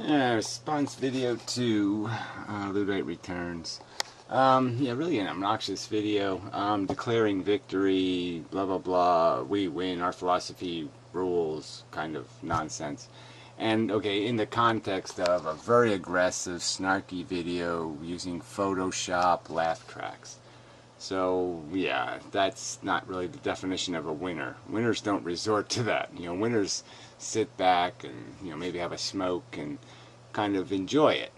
Response video to LudditeReturns. Yeah, really an obnoxious video. Declaring victory, blah blah blah, we win, our philosophy rules, kind of nonsense. And okay, in the context of a very aggressive, snarky video using Photoshop laugh tracks. So yeah, that's not really the definition of a winner. Winners don't resort to that. Winners sit back and maybe have a smoke and kind of enjoy it.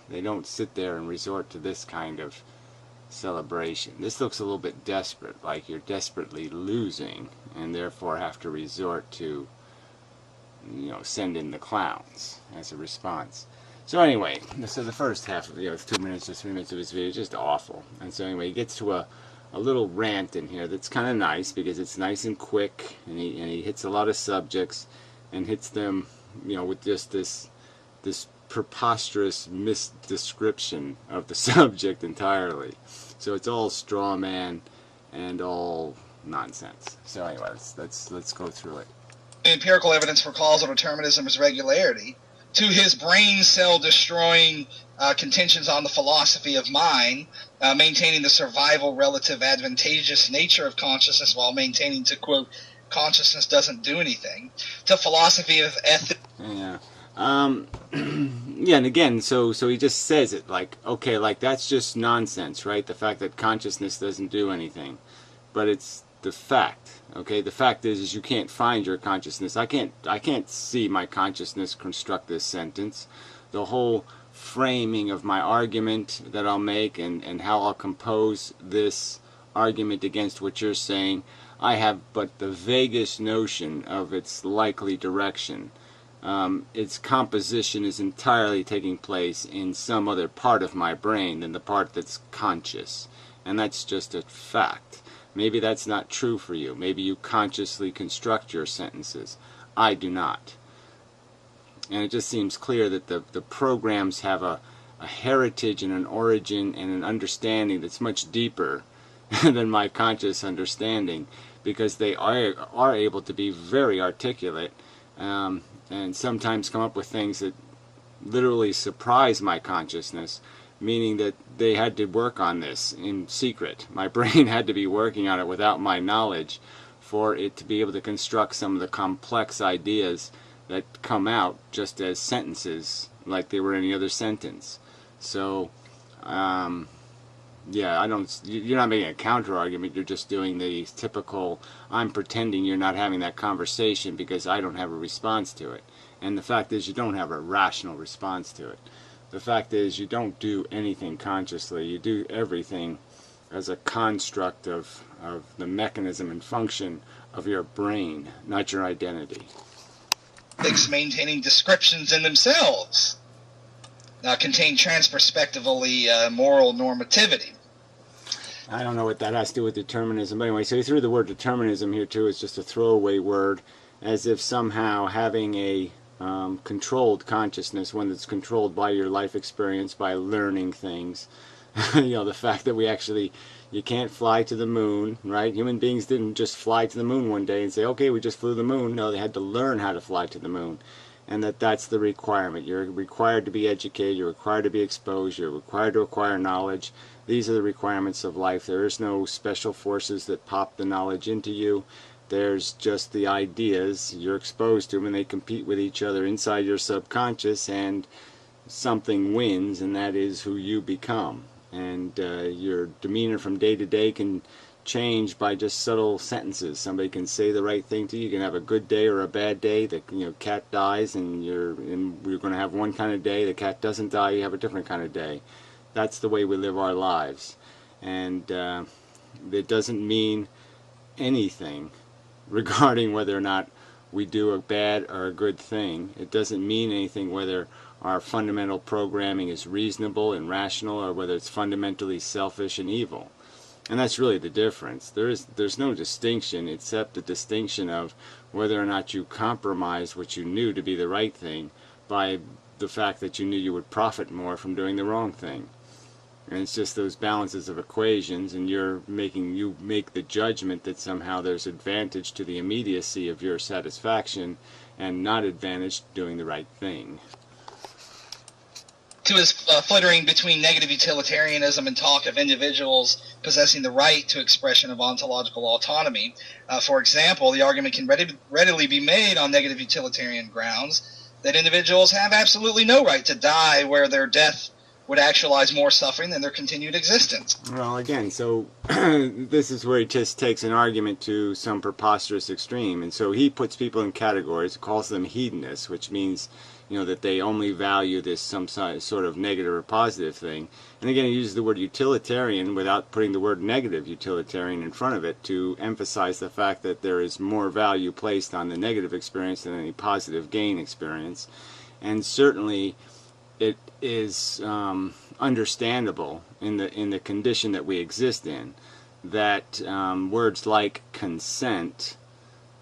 They don't sit there and resort to this kind of celebration. This looks a little bit desperate, like you're desperately losing and therefore have to resort to send in the clowns as a response. So anyway, so the first half of 2 minutes or 3 minutes of his video is just awful. And so anyway, he gets to a little rant in here that's kind of nice because it's nice and quick, and he hits a lot of subjects and hits them with just this preposterous misdescription of the subject entirely. So it's all straw man and all nonsense. So anyway, let's go through it. Empirical evidence for causal determinism is regularity, to his brain cell destroying contentions on the philosophy of mind, maintaining the survival relative advantageous nature of consciousness while maintaining to, quote, consciousness doesn't do anything, to philosophy of ethics. Yeah. Yeah, and again, so he just says it like, okay, like that's just nonsense, right? The fact that consciousness doesn't do anything. But it's the fact, okay? The fact is you can't find your consciousness. I can't see my consciousness construct this sentence. The whole framing of my argument that I'll make and how I'll compose this argument against what you're saying, I have but the vaguest notion of its likely direction. Its composition is entirely taking place in some other part of my brain than the part that's conscious. And that's just a fact. Maybe that's not true for you. Maybe you consciously construct your sentences. I do not. And it just seems clear that the programs have a heritage and an origin and an understanding that's much deeper than my conscious understanding, because they are able to be very articulate and sometimes come up with things that literally surprise my consciousness, meaning that they had to work on this in secret. My brain had to be working on it without my knowledge for it to be able to construct some of the complex ideas that come out just as sentences, like they were any other sentence. So, yeah, you're not making a counter argument, you're just doing the typical, I'm pretending you're not having that conversation because I don't have a response to it. And the fact is you don't have a rational response to it. The fact is you don't do anything consciously. You do everything as a construct of the mechanism and function of your brain, not your identity. Maintaining descriptions in themselves contain transperspectively moral normativity. I don't know what that has to do with determinism. But anyway, so he threw the word determinism here too. It's just a throwaway word, as if somehow having a controlled consciousness, one that's controlled by your life experience, by learning things. The fact that you can't fly to the moon, right? Human beings didn't just fly to the moon one day and say, okay, we just flew the moon. No, they had to learn how to fly to the moon. And that's the requirement. You're required to be educated, you're required to be exposed, you're required to acquire knowledge. These are the requirements of life. There is no special forces that pop the knowledge into you. There's just the ideas, you're exposed to them, and they compete with each other inside your subconscious, and something wins, and that is who you become. And your demeanor from day to day can change by just subtle sentences. Somebody can say the right thing to you. You can have a good day or a bad day. The cat dies, and you're going to have one kind of day. The cat doesn't die, you have a different kind of day. That's the way we live our lives. And it doesn't mean anything regarding whether or not we do a bad or a good thing. It doesn't mean anything whether our fundamental programming is reasonable and rational or whether it's fundamentally selfish and evil. And that's really the difference. There's no distinction except the distinction of whether or not you compromise what you knew to be the right thing by the fact that you knew you would profit more from doing the wrong thing. And it's just those balances of equations, and you make the judgment that somehow there's advantage to the immediacy of your satisfaction and not advantage to doing the right thing. To his flittering between negative utilitarianism and talk of individuals possessing the right to expression of ontological autonomy. For example, the argument can readily be made on negative utilitarian grounds that individuals have absolutely no right to die, where their death would actualize more suffering than their continued existence. Well, again, so this is where he just takes an argument to some preposterous extreme, and so he puts people in categories, calls them hedonists, which means, you know, that they only value this some sort of negative or positive thing. And again, he uses the word utilitarian without putting the word negative utilitarian in front of it to emphasize the fact that there is more value placed on the negative experience than any positive gain experience. And certainly it is understandable in the condition that we exist in that words like consent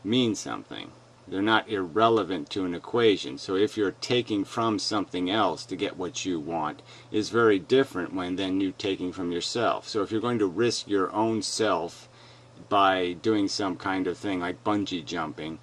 mean something. They're not irrelevant to an equation. So if you're taking from something else to get what you want, is very different than you taking from yourself. So if you're going to risk your own self by doing some kind of thing like bungee jumping,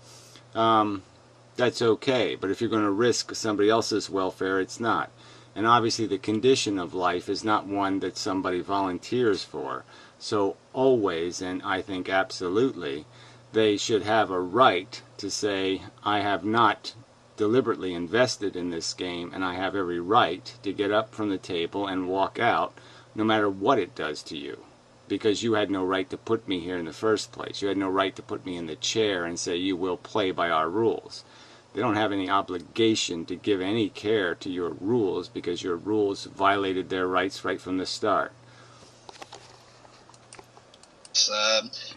that's okay. But if you're going to risk somebody else's welfare, it's not. And obviously the condition of life is not one that somebody volunteers for. So always, and I think absolutely, they should have a right to say, I have not deliberately invested in this game, and I have every right to get up from the table and walk out, no matter what it does to you. Because you had no right to put me here in the first place. You had no right to put me in the chair and say, you will play by our rules. They don't have any obligation to give any care to your rules because your rules violated their rights right from the start.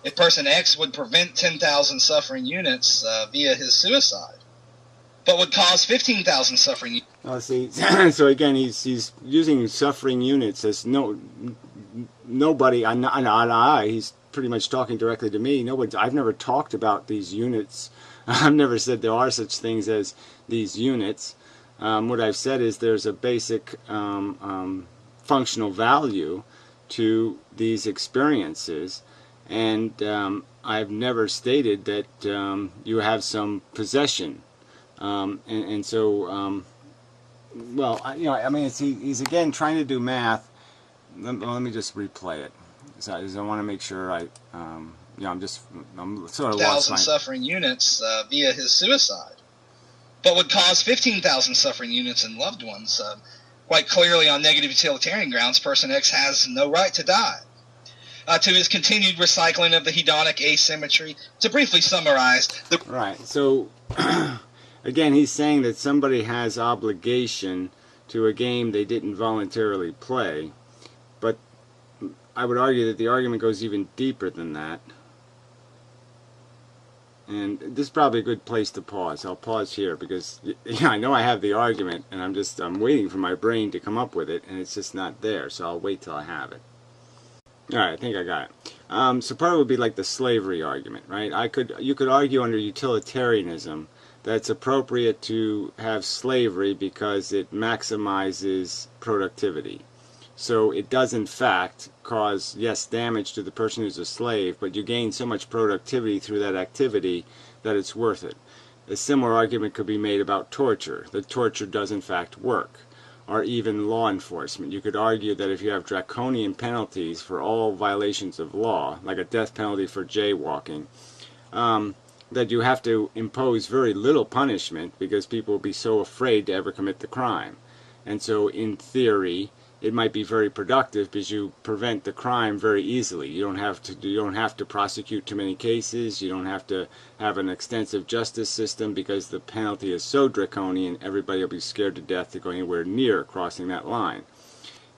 If person X would prevent 10,000 suffering units via his suicide, but would cause 15,000 suffering units. Oh, see, so again, he's using suffering units as nobody. He's pretty much talking directly to me. I've never talked about these units. I've never said there are such things as these units. What I've said is there's a basic functional value to these experiences, and I've never stated that you have some possession, and so well, I mean, he's again trying to do math. Let me just replay it. So I want to make sure I'm sort of lost. 1,000 suffering units via his suicide, but would cause 15,000 suffering units in loved ones. Quite clearly, on negative utilitarian grounds, person X has no right to die. To his continued recycling of the hedonic asymmetry, to briefly summarize, right. So again, he's saying that somebody has obligation to a game they didn't voluntarily play, but I would argue that the argument goes even deeper than that. And this is probably a good place to pause. I'll pause here because I know I have the argument, and I'm waiting for my brain to come up with it, and it's just not there. So I'll wait till I have it. All right, I think I got it. So part of it would be like the slavery argument, right? You could argue under utilitarianism that it's appropriate to have slavery because it maximizes productivity. So it does in fact cause, yes, damage to the person who's a slave, but you gain so much productivity through that activity that it's worth it. A similar argument could be made about torture, that torture does in fact work, or even law enforcement. You could argue that if you have draconian penalties for all violations of law, like a death penalty for jaywalking, that you have to impose very little punishment because people will be so afraid to ever commit the crime. And so in theory, it might be very productive because you prevent the crime very easily. You don't have to prosecute too many cases. You don't have to have an extensive justice system because the penalty is so draconian. Everybody will be scared to death to go anywhere near crossing that line.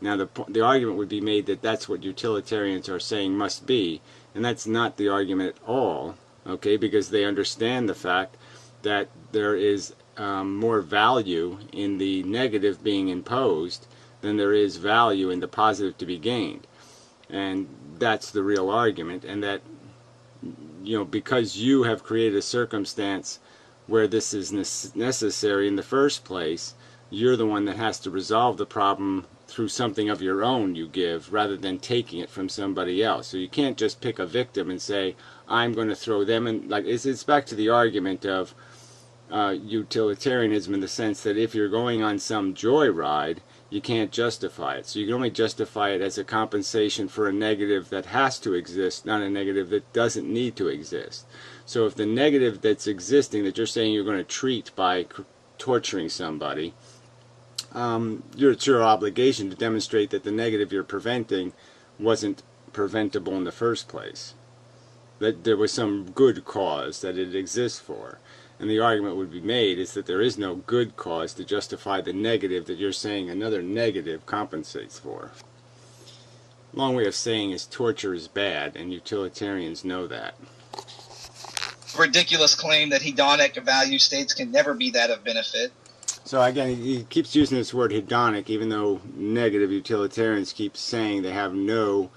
Now the argument would be made that that's what utilitarians are saying must be, and that's not the argument at all. Okay, because they understand the fact that there is more value in the negative being imposed than there is value in the positive to be gained. And that's the real argument, and that, because you have created a circumstance where this is necessary in the first place, you're the one that has to resolve the problem through something of your own you give, rather than taking it from somebody else. So you can't just pick a victim and say, I'm going to throw them in. Like, it's back to the argument of utilitarianism in the sense that if you're going on some joyride, you can't justify it. So you can only justify it as a compensation for a negative that has to exist, not a negative that doesn't need to exist. So if the negative that's existing that you're saying you're going to treat by torturing somebody, it's your obligation to demonstrate that the negative you're preventing wasn't preventable in the first place. That there was some good cause that it exists for. And the argument would be made is that there is no good cause to justify the negative that you're saying another negative compensates for. Long way of saying is torture is bad, and utilitarians know that. Ridiculous claim that hedonic value states can never be that of benefit. So again, he keeps using this word hedonic, even though negative utilitarians keep saying they have no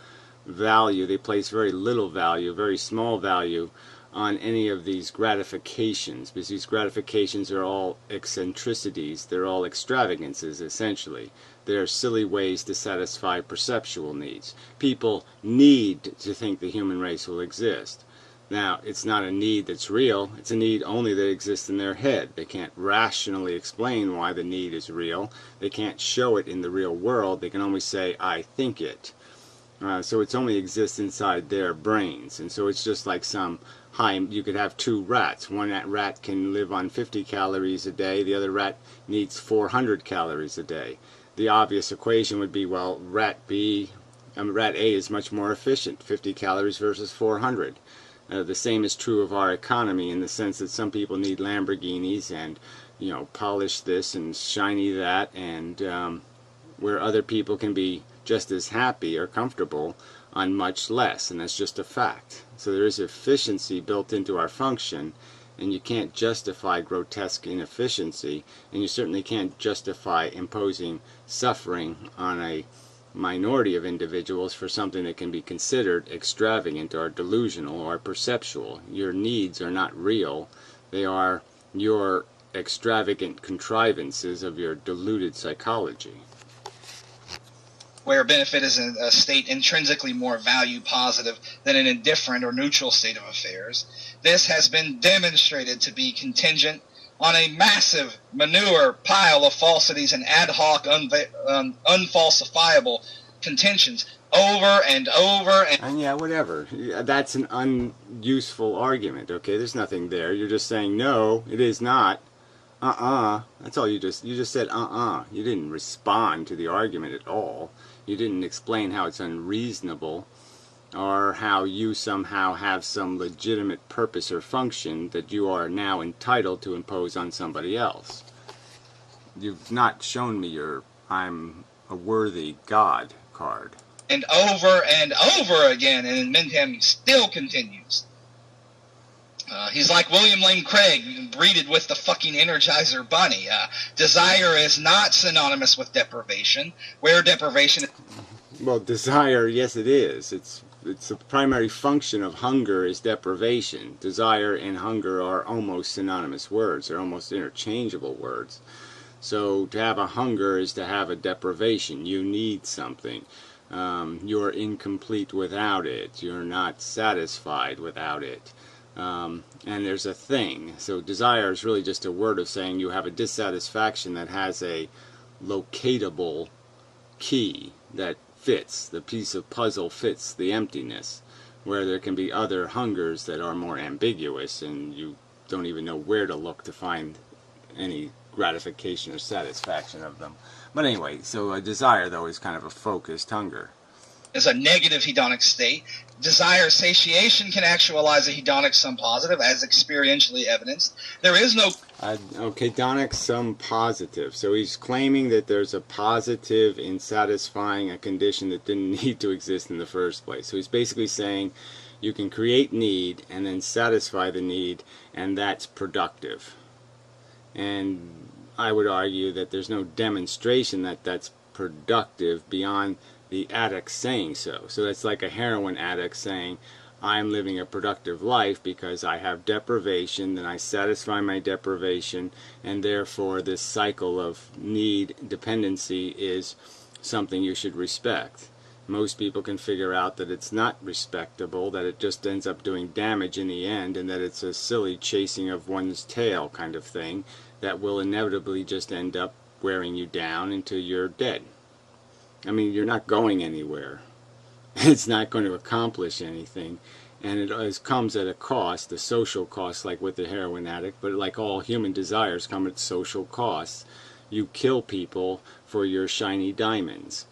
value. They place very little value, very small value, on any of these gratifications, because these gratifications are all eccentricities, they're all extravagances, essentially. They're silly ways to satisfy perceptual needs. People need to think the human race will exist. Now, it's not a need that's real, it's a need only that exists in their head. They can't rationally explain why the need is real. They can't show it in the real world. They can only say, I think it. So it only exists inside their brains. And so it's just like some you could have two rats. One rat can live on 50 calories a day. The other rat needs 400 calories a day. The obvious equation would be, well, rat A is much more efficient, 50 calories versus 400. The same is true of our economy in the sense that some people need Lamborghinis and, polish this and shiny that, and where other people can be just as happy or comfortable on much less, and that's just a fact. So there is efficiency built into our function, and you can't justify grotesque inefficiency, and you certainly can't justify imposing suffering on a minority of individuals for something that can be considered extravagant or delusional or perceptual. Your needs are not real. They are your extravagant contrivances of your deluded psychology. Where benefit is a state intrinsically more value positive than an indifferent or neutral state of affairs. This has been demonstrated to be contingent on a massive manure pile of falsities and ad hoc unfalsifiable contentions over and over and yeah, whatever. That's an unuseful argument, okay? There's nothing there. You're just saying, no, it is not. That's all you just said, You didn't respond to the argument at all. You didn't explain how it's unreasonable or how you somehow have some legitimate purpose or function that you are now entitled to impose on somebody else. You've not shown me your I'm a worthy God card. And over again, and Mintam still continues. He's like William Lane Craig, breeded with the fucking Energizer Bunny. Desire is not synonymous with deprivation, where deprivation... Well, desire, yes it is. It's the primary function of hunger is deprivation. Desire and hunger are almost synonymous words. They're almost interchangeable words. So to have a hunger is to have a deprivation. You need something. You're incomplete without it. You're not satisfied without it. And there's a thing. So desire is really just a word of saying you have a dissatisfaction that has a locatable key that fits, the piece of puzzle fits the emptiness, where there can be other hungers that are more ambiguous and you don't even know where to look to find any gratification or satisfaction of them. But anyway, so a desire, though, is kind of a focused hunger. Is a negative hedonic state. Desire satiation can actualize a hedonic sum positive, as experientially evidenced. There is no... Okay, hedonic sum positive. So he's claiming that there's a positive in satisfying a condition that didn't need to exist in the first place. So he's basically saying you can create need and then satisfy the need, and that's productive. And I would argue that there's no demonstration that that's productive beyond the addict saying so. So that's like a heroin addict saying, I'm living a productive life because I have deprivation, then I satisfy my deprivation, and therefore this cycle of need dependency is something you should respect. Most people can figure out that it's not respectable, that it just ends up doing damage in the end, and that it's a silly chasing of one's tail kind of thing that will inevitably just end up wearing you down until you're dead. I mean, you're not going anywhere. It's not going to accomplish anything, and it always comes at a cost, a social cost, like with the heroin addict, but like all human desires come at social costs. You kill people for your shiny diamonds.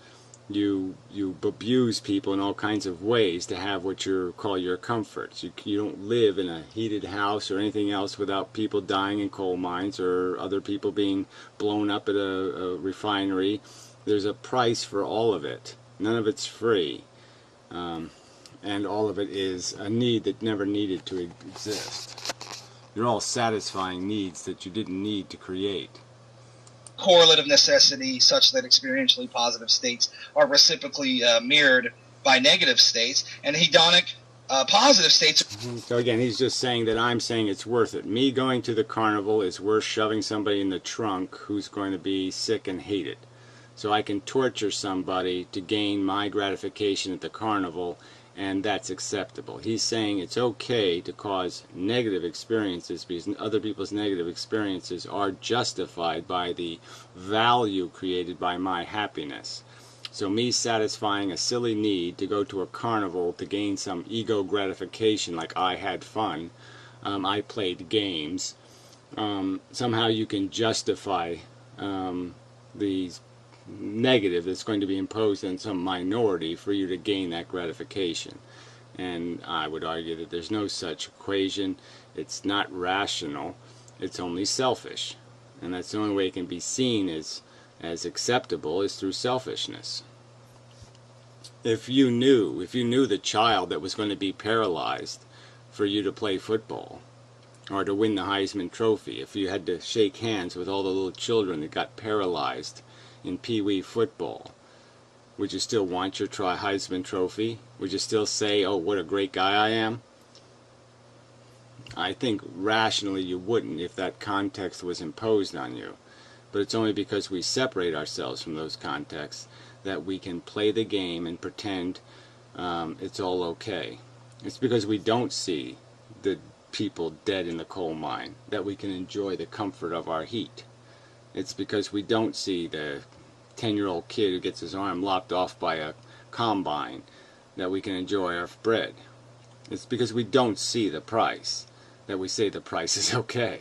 You abuse people in all kinds of ways to have what you call your comforts. You don't live in a heated house or anything else without people dying in coal mines or other people being blown up at a refinery. There's a price for all of it. None of it's free. And all of it is a need that never needed to exist. They're all satisfying needs that you didn't need to create. Correlative necessity such that experientially positive states are reciprocally mirrored by negative states, and hedonic positive states. So again, he's just saying that I'm saying it's worth it. Me going to the carnival is worth shoving somebody in the trunk who's going to be sick and hate it. So I can torture somebody to gain my gratification at the carnival, and that's acceptable. He's saying it's okay to cause negative experiences because other people's negative experiences are justified by the value created by my happiness. So me satisfying a silly need to go to a carnival to gain some ego gratification, like I had fun, I played games, somehow you can justify the negative that's going to be imposed on some minority for you to gain that gratification. And I would argue that there's no such equation. It's not rational. It's only selfish. And that's the only way it can be seen as acceptable is through selfishness. If you knew the child that was going to be paralyzed for you to play football or to win the Heisman Trophy, if you had to shake hands with all the little children that got paralyzed in Pee Wee football, would you still want your Heisman Trophy? Would you still say, oh, what a great guy I am? I think rationally you wouldn't if that context was imposed on you. But it's only because we separate ourselves from those contexts that we can play the game and pretend it's all okay. It's because we don't see the people dead in the coal mine that we can enjoy the comfort of our heat. It's because we don't see the 10-year-old kid who gets his arm lopped off by a combine that we can enjoy our bread. It's because we don't see the price that we say the price is okay.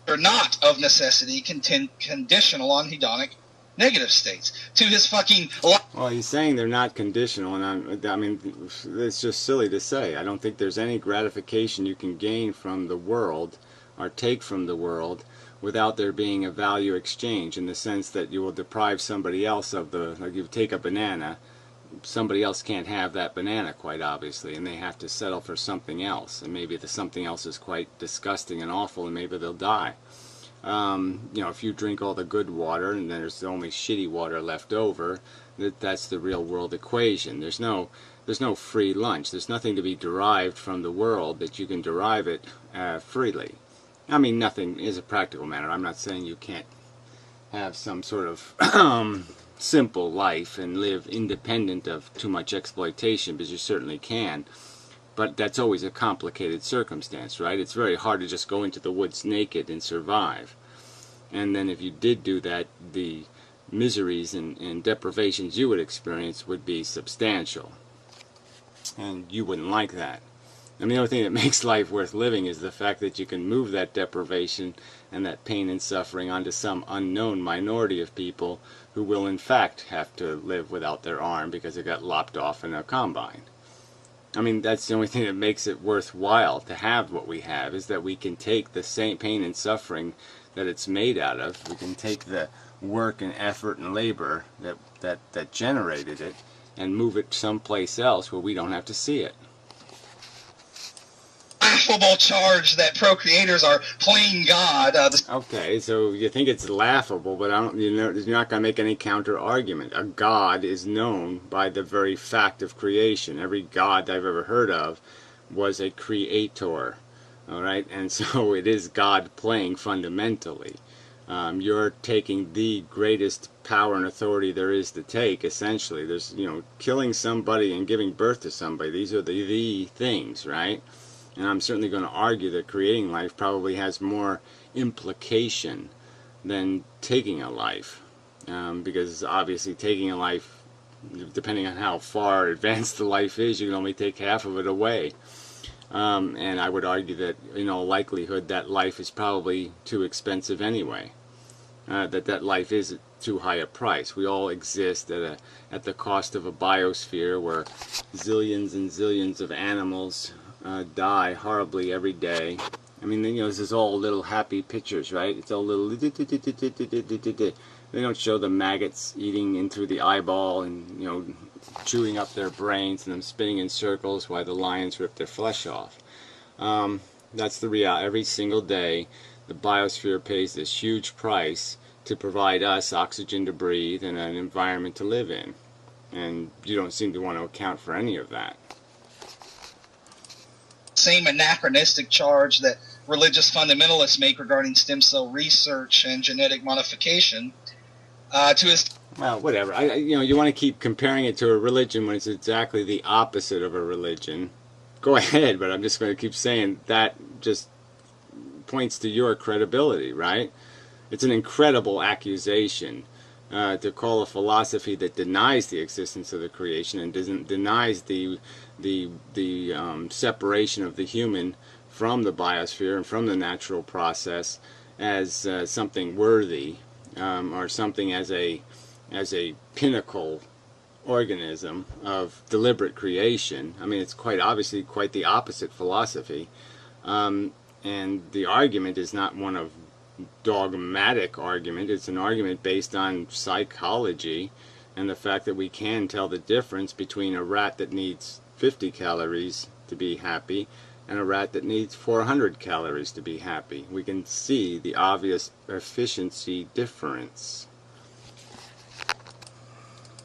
Are not of necessity conditional on hedonic negative states. To his fucking... Well, he's saying they're not conditional, and I mean, it's just silly to say. I don't think there's any gratification you can gain from the world or take from the world without there being a value exchange, in the sense that you will deprive somebody else of the, like you take a banana, somebody else can't have that banana, quite obviously, and they have to settle for something else, and maybe the something else is quite disgusting and awful, and maybe they'll die. You know, if you drink all the good water and there's only shitty water left over, that's the real world equation. There's no free lunch. There's nothing to be derived from the world that you can derive it freely. I mean, nothing is a practical matter. I'm not saying you can't have some sort of simple life and live independent of too much exploitation, because you certainly can. But that's always a complicated circumstance, right? It's very hard to just go into the woods naked and survive. And then if you did do that, the miseries and deprivations you would experience would be substantial. And you wouldn't like that. I mean, the only thing that makes life worth living is the fact that you can move that deprivation and that pain and suffering onto some unknown minority of people who will in fact have to live without their arm because it got lopped off in a combine. I mean, that's the only thing that makes it worthwhile to have what we have, is that we can take the same pain and suffering that it's made out of. We can take the work and effort and labor that generated it and move it someplace else where we don't have to see it. Laughable charge that procreators are playing God. Okay, so you think it's laughable, but you're not going to make any counter argument. A god is known by the very fact of creation. Every god I've ever heard of was a creator, all right? And so it is God playing fundamentally. You're taking the greatest power and authority there is to take, essentially. There's, killing somebody and giving birth to somebody. These are the things, right? And I'm certainly going to argue that creating life probably has more implication than taking a life. Because obviously taking a life, depending on how far advanced the life is, you can only take half of it away. And I would argue that in all likelihood that life is probably too expensive anyway. That life is too high a price. We all exist at the cost of a biosphere where zillions and zillions of animals die horribly every day. I mean, this is all little happy pictures, right? It's all little. They don't show the maggots eating in through the eyeball and chewing up their brains and them spinning in circles while the lions rip their flesh off. That's the reality. Every single day, the biosphere pays this huge price to provide us oxygen to breathe and an environment to live in. And you don't seem to want to account for any of that. Same anachronistic charge that religious fundamentalists make regarding stem cell research and genetic modification to his... Well, whatever. You want to keep comparing it to a religion when it's exactly the opposite of a religion. Go ahead, but I'm just going to keep saying that just points to your credibility, right? It's an incredible accusation to call a philosophy that denies the existence of the creation and denies the separation of the human from the biosphere and from the natural process as something worthy or something as a pinnacle organism of deliberate creation. I mean, it's quite obviously quite the opposite philosophy. And the argument is not one of dogmatic argument. It's an argument based on psychology and the fact that we can tell the difference between a rat that needs 50 calories to be happy and a rat that needs 400 calories to be happy. We can see the obvious efficiency difference.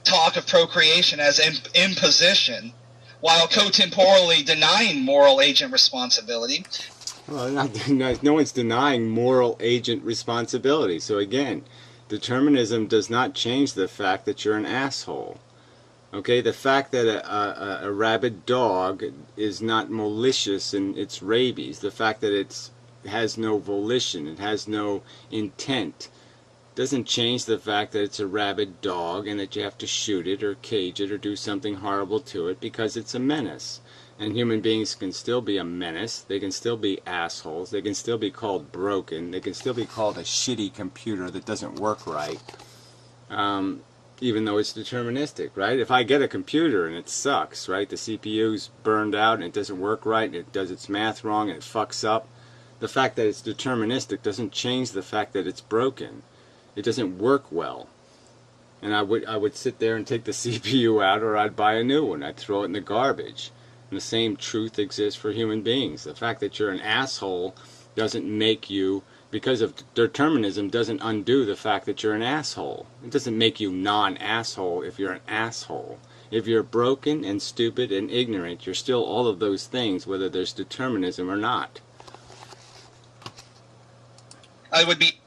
Talk of procreation as imposition, while cotemporally denying moral agent responsibility. Well, no one's denying moral agent responsibility. So again, determinism does not change the fact that you're an asshole. Okay, the fact that a rabid dog is not malicious in its rabies, the fact that it has no volition, it has no intent, doesn't change the fact that it's a rabid dog and that you have to shoot it or cage it or do something horrible to it because it's a menace. And human beings can still be a menace. They can still be assholes. They can still be called broken. They can still be called a shitty computer that doesn't work right, even though it's deterministic, right? If I get a computer and it sucks, right? The CPU's burned out and it doesn't work right and it does its math wrong and it fucks up. The fact that it's deterministic doesn't change the fact that it's broken. It doesn't work well. And I would sit there and take the CPU out, or I'd buy a new one. I'd throw it in the garbage. And the same truth exists for human beings. The fact that you're an asshole doesn't make you, because of determinism, doesn't undo the fact that you're an asshole. It doesn't make you non-asshole if you're an asshole. If you're broken and stupid and ignorant, you're still all of those things, whether there's determinism or not. I would be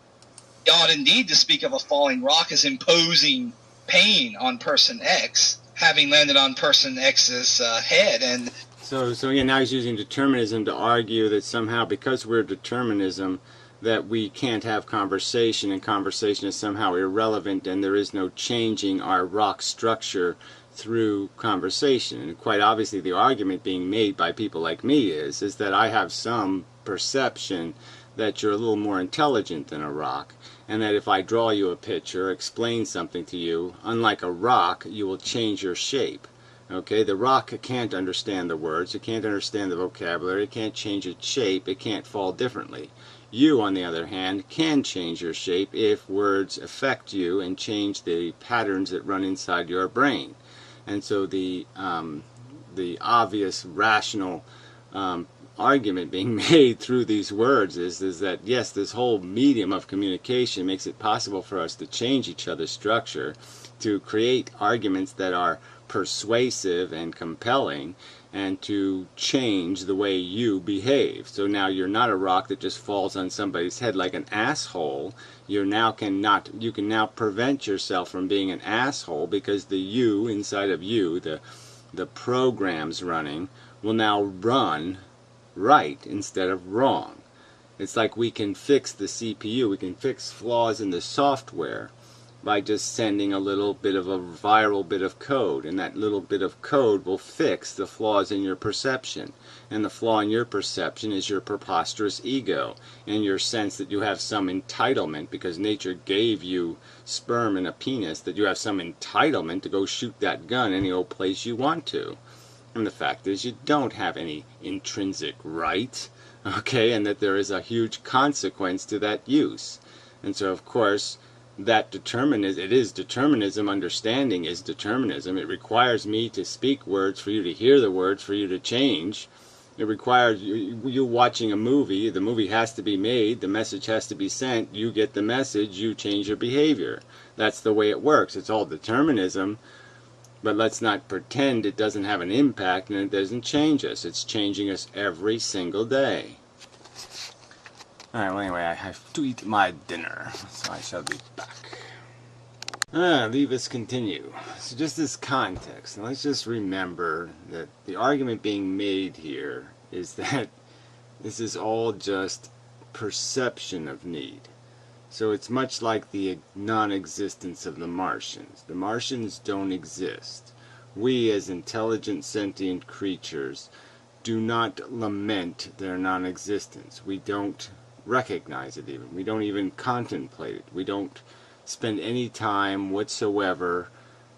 odd indeed to speak of a falling rock as imposing pain on person X, having landed on person X's head. And so again, now he's using determinism to argue that somehow because we're determinism that we can't have conversation, and conversation is somehow irrelevant, and there is no changing our rock structure through conversation. And quite obviously the argument being made by people like me is that I have some perception that you're a little more intelligent than a rock, and that if I draw you a picture, explain something to you, unlike a rock, you will change your shape. Okay, the rock can't understand the words, it can't understand the vocabulary, it can't change its shape, it can't fall differently. You, on the other hand, can change your shape if words affect you and change the patterns that run inside your brain. And so the obvious rational argument being made through these words is that yes, this whole medium of communication makes it possible for us to change each other's structure, to create arguments that are persuasive and compelling, and to change the way you behave. So now you're not a rock that just falls on somebody's head like an asshole. You can now prevent yourself from being an asshole, because the you inside of you, the programs running, will now run right instead of wrong. It's like we can fix the CPU, we can fix flaws in the software by just sending a little bit of a viral bit of code, and that little bit of code will fix the flaws in your perception. And the flaw in your perception is your preposterous ego, and your sense that you have some entitlement, because nature gave you sperm and a penis, that you have some entitlement to go shoot that gun any old place you want to. And the fact is, you don't have any intrinsic right, okay, and that there is a huge consequence to that use. And so, of course, that it is determinism. Understanding is determinism. It requires me to speak words for you to hear the words for you to change. It requires you watching a movie. The movie has to be made. The message has to be sent. You get the message. You change your behavior. That's the way it works. It's all determinism. But let's not pretend it doesn't have an impact and it doesn't change us. It's changing us every single day. Alright, well anyway, I have to eat my dinner, so I shall be back. Leave us continue. So just this context, and let's just remember that the argument being made here is that this is all just perception of need. So it's much like the non-existence of the Martians. The Martians don't exist. We, as intelligent, sentient creatures, do not lament their non-existence. We don't recognize it even. We don't even contemplate it. We don't spend any time whatsoever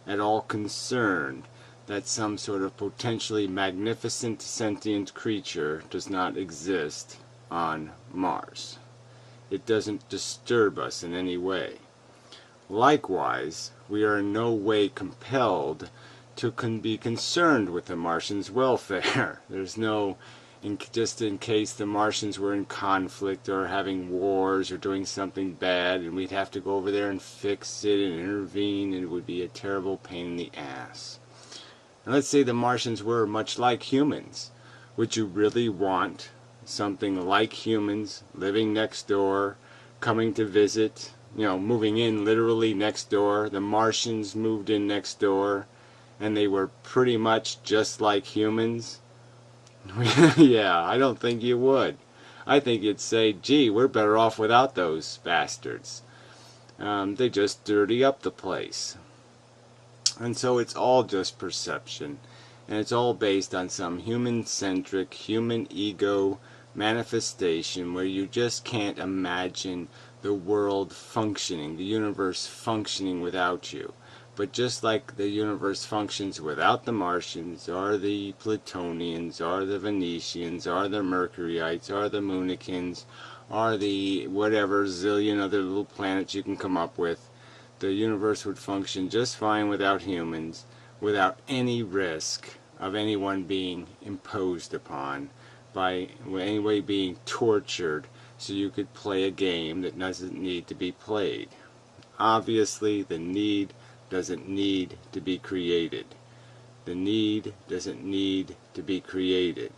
at all concerned that some sort of potentially magnificent sentient creature does not exist on Mars. It doesn't disturb us in any way. Likewise, we are in no way compelled to be concerned with the Martians' welfare. There's no, just in case the Martians were in conflict or having wars or doing something bad, and we'd have to go over there and fix it and intervene, and it would be a terrible pain in the ass. And let's say the Martians were much like humans. Would you really want something like humans living next door, coming to visit, moving in literally next door? The Martians moved in next door, and they were pretty much just like humans. Yeah, I don't think you would. I think you'd say, gee, we're better off without those bastards. They just dirty up the place. And so it's all just perception, and it's all based on some human-centric, human ego manifestation where you just can't imagine the world functioning, the universe functioning without you. But just like the universe functions without the Martians, or the Plutonians, or the Venetians, or the Mercuryites, or the Moonikins, or the whatever zillion other little planets you can come up with, the universe would function just fine without humans, without any risk of anyone being imposed upon, by anyway being tortured so you could play a game that doesn't need to be played. Obviously, the need doesn't need to be created. The need doesn't need to be created.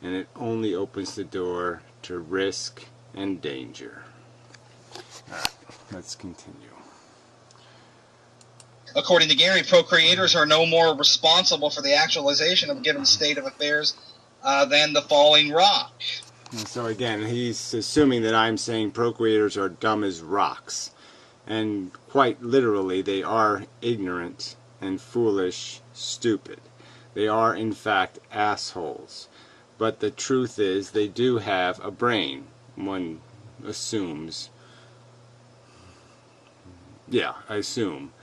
And it only opens the door to risk and danger. Alright, let's continue. According to Gary, procreators are no more responsible for the actualization of a given state of affairs than the falling rock. And so again, he's assuming that I'm saying procreators are dumb as rocks. And quite literally, they are ignorant and foolish, stupid. They are, in fact, assholes. But the truth is, they do have a brain, one assumes. Yeah, I assume.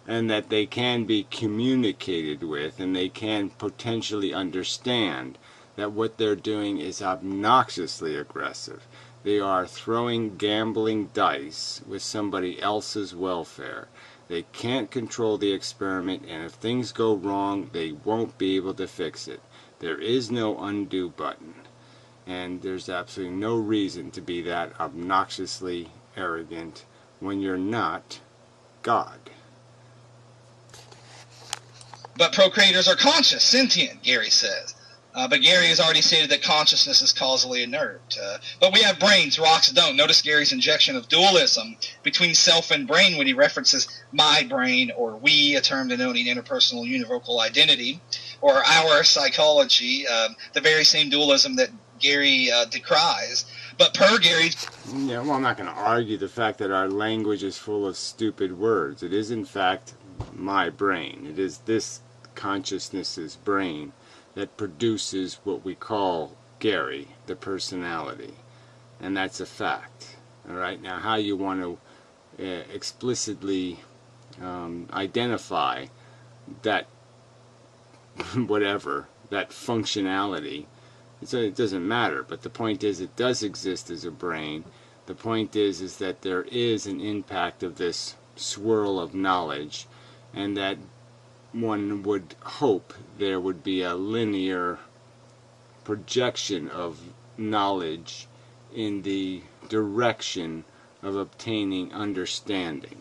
And that they can be communicated with, and they can potentially understand that what they're doing is obnoxiously aggressive. They are throwing gambling dice with somebody else's welfare. They can't control the experiment, and if things go wrong, they won't be able to fix it. There is no undo button, and there's absolutely no reason to be that obnoxiously arrogant when you're not God. But procreators are conscious, sentient, Gary says. But Gary has already stated that consciousness is causally inert. But we have brains, rocks don't. Notice Gary's injection of dualism between self and brain when he references my brain, or we, a term denoting interpersonal univocal identity, or our psychology, the very same dualism that Gary decries. But per Gary... Yeah, well, I'm not going to argue the fact that our language is full of stupid words. It is, in fact, my brain. It is this consciousness's brain that produces what we call Gary, the personality. And that's a fact. All right? Now, how you want to explicitly identify that whatever, that functionality, it doesn't matter. But the point is, it does exist as a brain. The point is that there is an impact of this swirl of knowledge, and that one would hope there would be a linear projection of knowledge in the direction of obtaining understanding.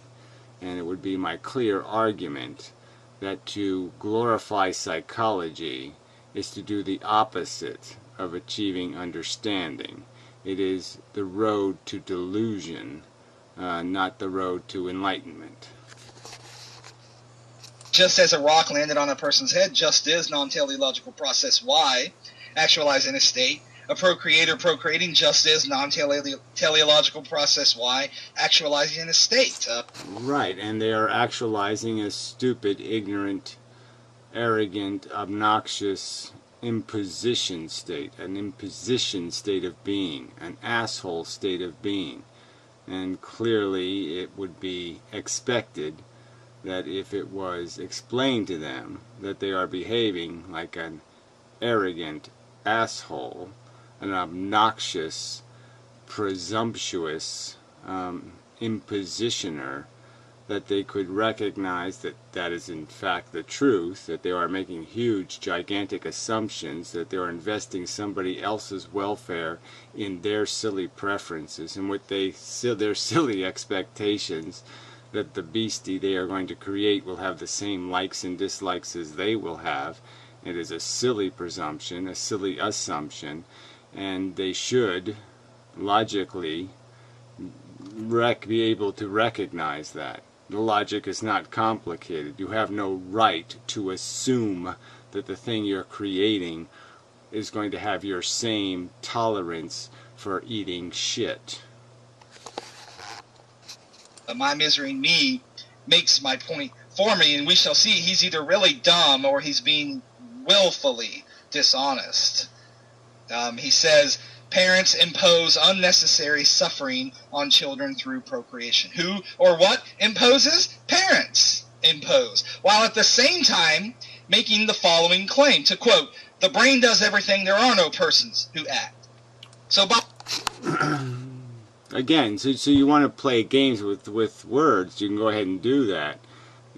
And it would be my clear argument that to glorify psychology is to do the opposite of achieving understanding. It is the road to delusion, not the road to enlightenment. Just as a rock landed on a person's head, just is non-teleological process Y, actualized in a state. A procreator procreating, just is non-teleological process Y, actualizing in a state. Right, and they are actualizing a stupid, ignorant, arrogant, obnoxious imposition state, an imposition state of being, an asshole state of being. And clearly it would be expected that if it was explained to them that they are behaving like an arrogant asshole, an obnoxious, presumptuous impositioner, that they could recognize that that is in fact the truth, that they are making huge, gigantic assumptions, that they are investing somebody else's welfare in their silly preferences and with their silly expectations that the beastie they are going to create will have the same likes and dislikes as they will have. It is a silly presumption, a silly assumption, and they should logically be able to recognize that. The logic is not complicated. You have no right to assume that the thing you're creating is going to have your same tolerance for eating shit. My misery me makes my point for me, and we shall see he's either really dumb or he's being willfully dishonest. He says, parents impose unnecessary suffering on children through procreation. Who or what imposes? Parents impose. While at the same time making the following claim, to quote, the brain does everything, there are no persons who act. So, again, so you want to play games with words, you can go ahead and do that.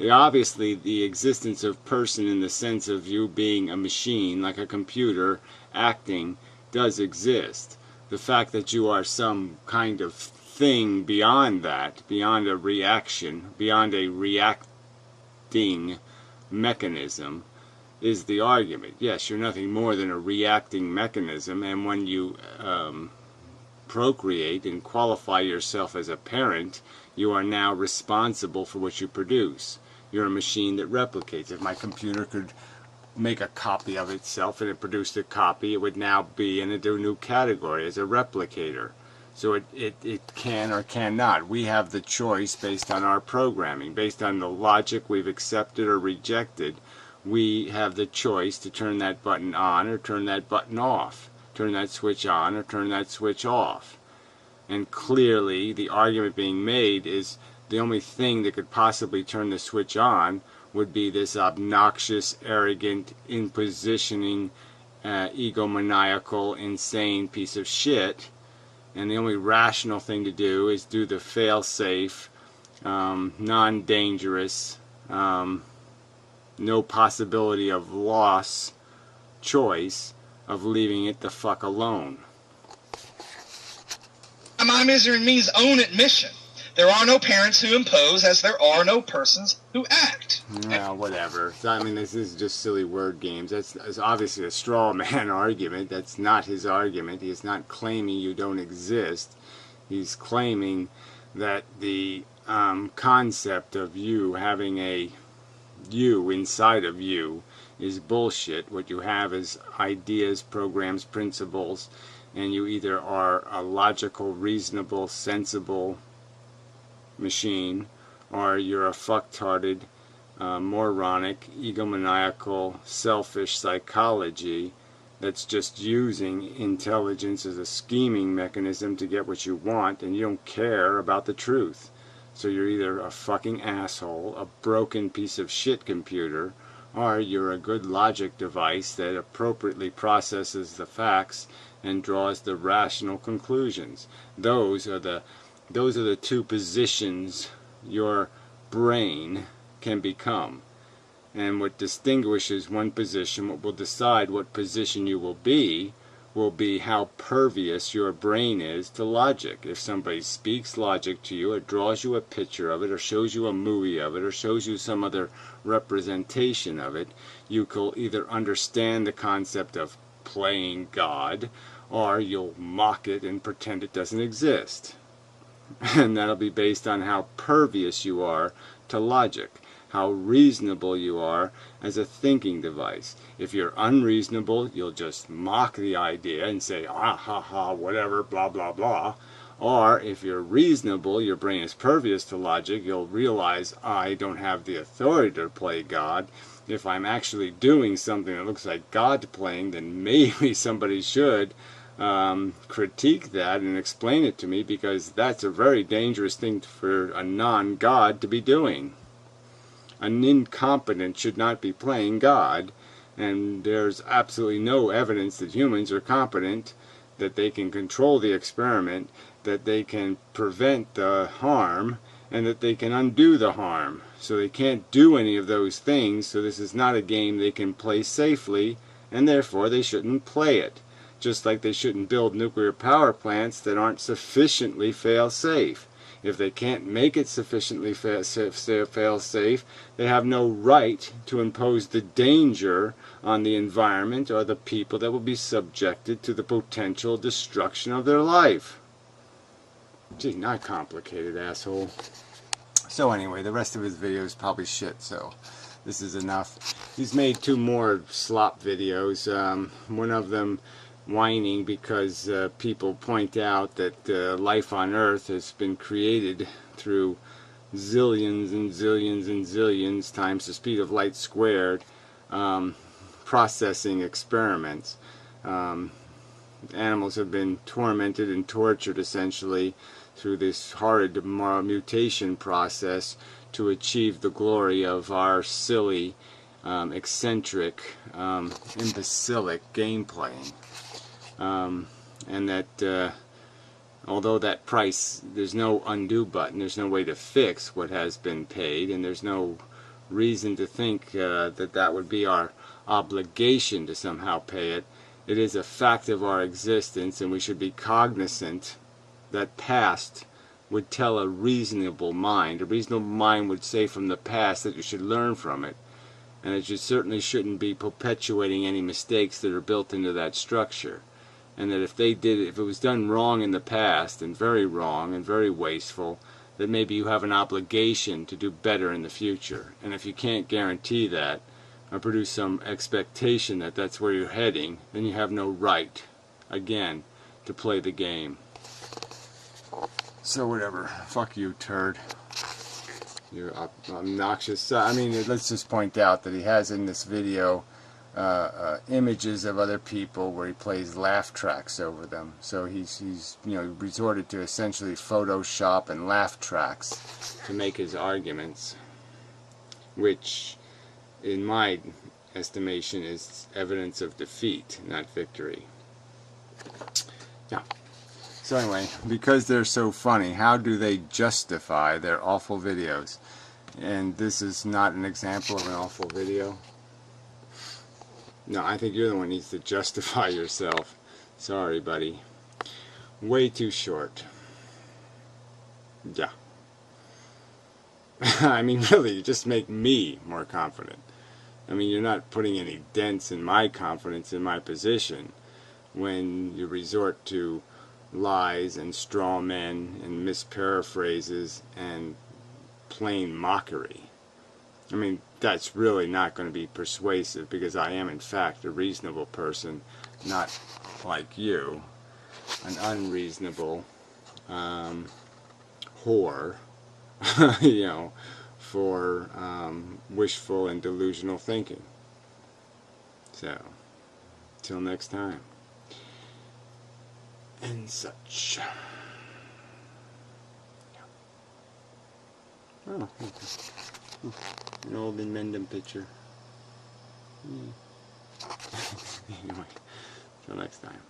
Obviously, the existence of person in the sense of you being a machine, like a computer, acting, does exist. The fact that you are some kind of thing beyond that, beyond a reaction, beyond a reacting mechanism, is the argument. Yes, you're nothing more than a reacting mechanism, and when you procreate and qualify yourself as a parent, you are now responsible for what you produce. You're a machine that replicates. If my computer could make a copy of itself and it produced a copy, it would now be in a new category as a replicator. So it can or cannot. We have the choice based on our programming, based on the logic we've accepted or rejected. We have the choice to turn that button on or turn that button off, turn that switch on or turn that switch off. And clearly the argument being made is the only thing that could possibly turn the switch on would be this obnoxious, arrogant, impositioning, egomaniacal, insane piece of shit. And the only rational thing to do is do the fail-safe, non-dangerous, no possibility of loss choice of leaving it the fuck alone. My misery means own admission. There are no parents who impose, as there are no persons who act. No, whatever. So, I mean, this is just silly word games. That's obviously a straw man argument. That's not his argument. He is not claiming you don't exist. He's claiming that the concept of you having a you inside of you is bullshit. What you have is ideas, programs, principles, and you either are a logical, reasonable, sensible machine, or you're a fucktarded, moronic, egomaniacal, selfish psychology that's just using intelligence as a scheming mechanism to get what you want, and you don't care about the truth. So you're either a fucking asshole, a broken piece of shit computer, or you're a good logic device that appropriately processes the facts and draws the rational conclusions. Those are the two positions your brain can become. And what distinguishes one position, what will decide what position you will be how pervious your brain is to logic. If somebody speaks logic to you, or draws you a picture of it, or shows you a movie of it, or shows you some other representation of it, you will either understand the concept of playing God, or you'll mock it and pretend it doesn't exist. And that'll be based on how pervious you are to logic, how reasonable you are as a thinking device. If you're unreasonable, you'll just mock the idea and say, ah, ha, ha, whatever, blah, blah, blah. Or if you're reasonable, your brain is pervious to logic, you'll realize, I don't have the authority to play God. If I'm actually doing something that looks like God playing, then maybe somebody should critique that and explain it to me, because that's a very dangerous thing for a non-God to be doing. An incompetent should not be playing God, and there's absolutely no evidence that humans are competent, that they can control the experiment, that they can prevent the harm, and that they can undo the harm. So they can't do any of those things, so this is not a game they can play safely, and therefore they shouldn't play it. Just like they shouldn't build nuclear power plants that aren't sufficiently fail-safe. If they can't make it sufficiently fail-safe, they have no right to impose the danger on the environment or the people that will be subjected to the potential destruction of their life. Gee, not complicated, asshole. So anyway, the rest of his video is probably shit, so this is enough. He's made 2 more slop videos. One of them whining because people point out that life on Earth has been created through zillions and zillions and zillions times the speed of light squared processing experiments. Animals have been tormented and tortured essentially through this horrid mutation process to achieve the glory of our silly, eccentric, imbecilic game playing. And that although that price, there's no undo button, there's no way to fix what has been paid, and there's no reason to think that that would be our obligation to somehow pay it. It is a fact of our existence, and we should be cognizant that past would tell a reasonable mind. A reasonable mind would say from the past that you should learn from it, and that you certainly shouldn't be perpetuating any mistakes that are built into that structure. And that if it was done wrong in the past, and very wrong and very wasteful, that maybe you have an obligation to do better in the future. And if you can't guarantee that, or produce some expectation that that's where you're heading, then you have no right, again, to play the game. So whatever, fuck you, turd. You're obnoxious. I mean, let's just point out that he has in this video images of other people where he plays laugh tracks over them. So he's resorted to essentially Photoshop and laugh tracks to make his arguments, which in my estimation is evidence of defeat, not victory. Yeah. So anyway, because they're so funny, how do they justify their awful videos? And this is not an example of an awful video. No, I think you're the one who needs to justify yourself. Sorry, buddy. Way too short. Yeah. I mean, really, you just make me more confident. I mean, you're not putting any dents in my confidence in my position when you resort to lies and straw men and misparaphrases and plain mockery. I mean, that's really not going to be persuasive, because I am, in fact, a reasonable person, not like you, an unreasonable whore, you know, for wishful and delusional thinking. So, till next time. And such. Oh, okay. An old Inmendum picture. Anyway, till next time.